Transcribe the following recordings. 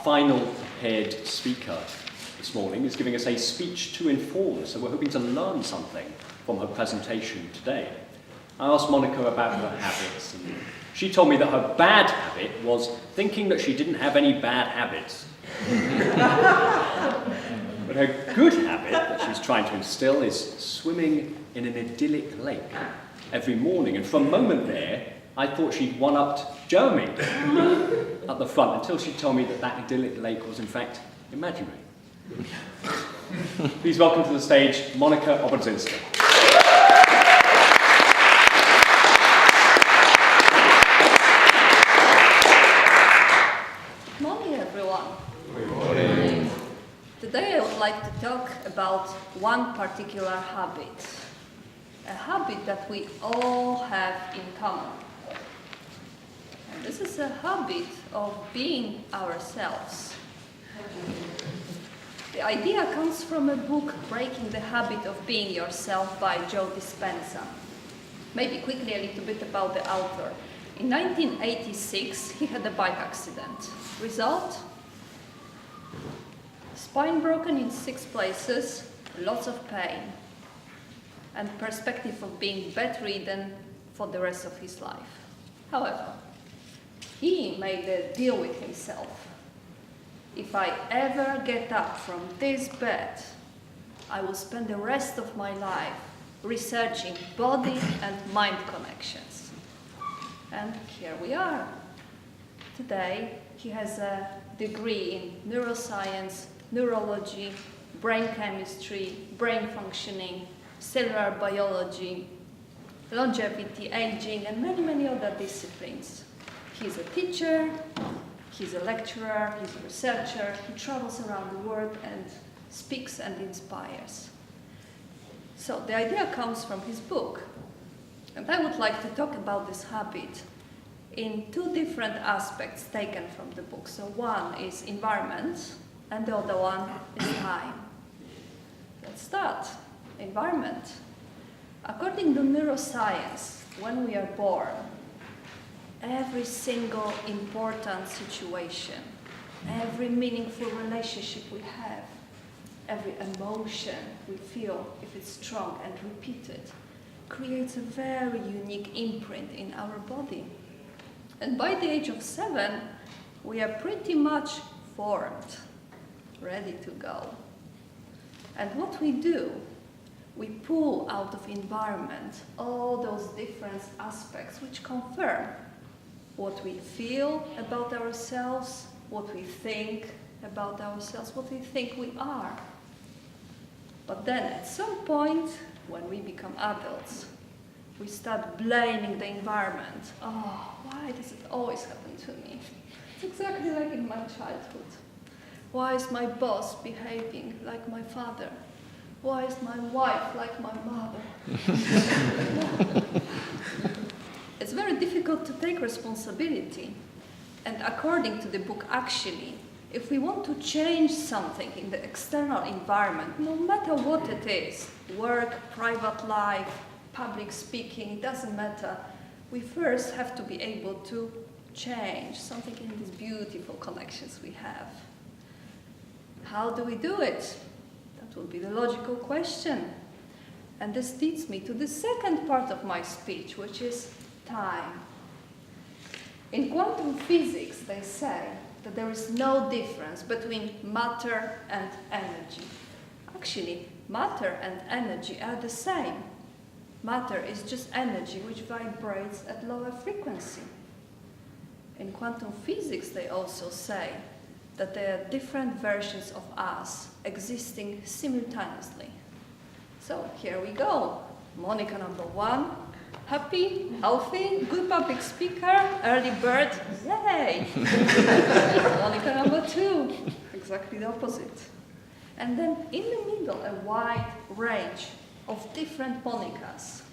final prepared speaker this morning is giving us a speech to inform, so we're hoping to learn something from her presentation today. I asked Monica about her habits, and she told me that her bad habit was thinking that she didn't have any bad habits. But her good habit that she's trying to instill is swimming in an idyllic lake every morning. And for a moment there, I thought she'd one-upped Jeremy at the front until she told me that that idyllic lake was in fact imaginary. Please welcome to the stage Monica Obodzinska. Morning, everyone. Good morning. Today I would like to talk about one particular habit. A habit that we all have in common. And this is a habit of being ourselves. The idea comes from a book, Breaking the Habit of Being Yourself by Joe Dispenza. Maybe quickly a little bit about the author. In 1986, he had a bike accident. Result? Spine broken in 6 places, lots of pain, and perspective of being bedridden for the rest of his life. However, he made a deal with himself. If I ever get up from this bed, I will spend the rest of my life researching body and mind connections. And here we are. Today, he has a degree in neuroscience, neurology, brain chemistry, brain functioning, cellular biology, longevity, aging, and many, many other disciplines. He's a teacher, he's a lecturer, he's a researcher, he travels around the world and speaks and inspires. So the idea comes from his book. And I would like to talk about this habit in 2 different aspects taken from the book. So one is environment, and the other one is time. Let's start. Environment. According to neuroscience, when we are born, every single important situation, every meaningful relationship we have, every emotion we feel, if it's strong and repeated, creates a very unique imprint in our body. And by the age of 7, we are pretty much formed, ready to go. And what we do, we pull out of environment all those different aspects which confirm what we feel about ourselves, what we think about ourselves, what we think we are. But then at some point, when we become adults, we start blaming the environment. Oh, why does it always happen to me? It's exactly like in my childhood. Why is my boss behaving like my father? Why is my wife like my mother? It's very difficult to take responsibility. And according to the book, actually, if we want to change something in the external environment, no matter what it is, work, private life, public speaking, it doesn't matter, we first have to be able to change something in these beautiful connections we have. How do we do it? That will be the logical question. And this leads me to the second part of my speech, which is time. In quantum physics, they say that there is no difference between matter and energy. Actually, matter and energy are the same. Matter is just energy which vibrates at lower frequency. In quantum physics, they also say that there are different versions of us existing simultaneously. So here we go. Monica number 1, happy, healthy, good public speaker, early bird, yay! Monica number 2, exactly the opposite. And then in the middle, a wide range of different Monicas.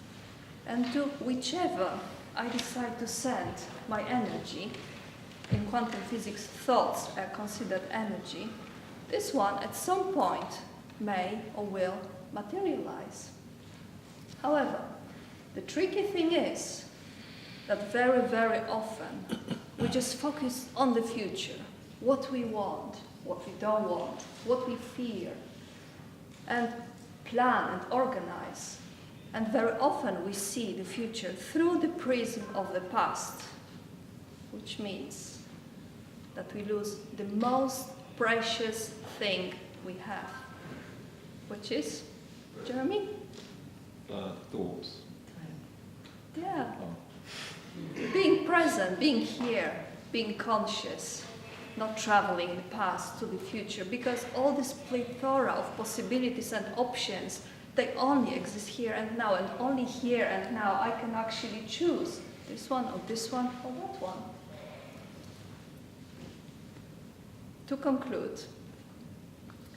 And to whichever I decide to send my energy, in quantum physics, thoughts are considered energy, this one at some point may or will materialize. However, the tricky thing is that very, very often we just focus on the future. what we want, what we don't want, what we fear, and plan and organize. And very often we see the future through the prism of the past, which means that we lose the most precious thing we have, which is, Jeremy? Thoughts. Yeah. Being present, being here, being conscious, not traveling in the past to the future, because all this plethora of possibilities and options, they only exist here and now, and only here and now I can actually choose this one or this one or that one. To conclude,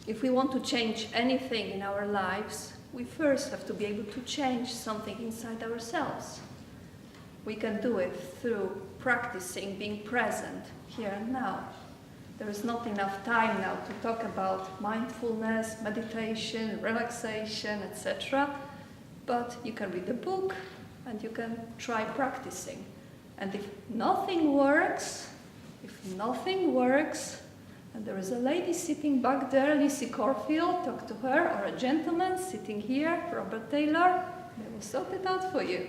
if we want to change anything in our lives, we first have to be able to change something inside ourselves. We can do it through practicing being present here and now. There is not enough time now to talk about mindfulness, meditation, relaxation, etc. But you can read a book and you can try practicing. And if nothing works, and there is a lady sitting back there, Lizzie Corfield, talk to her, or a gentleman sitting here, Robert Taylor, they will sort it out for you.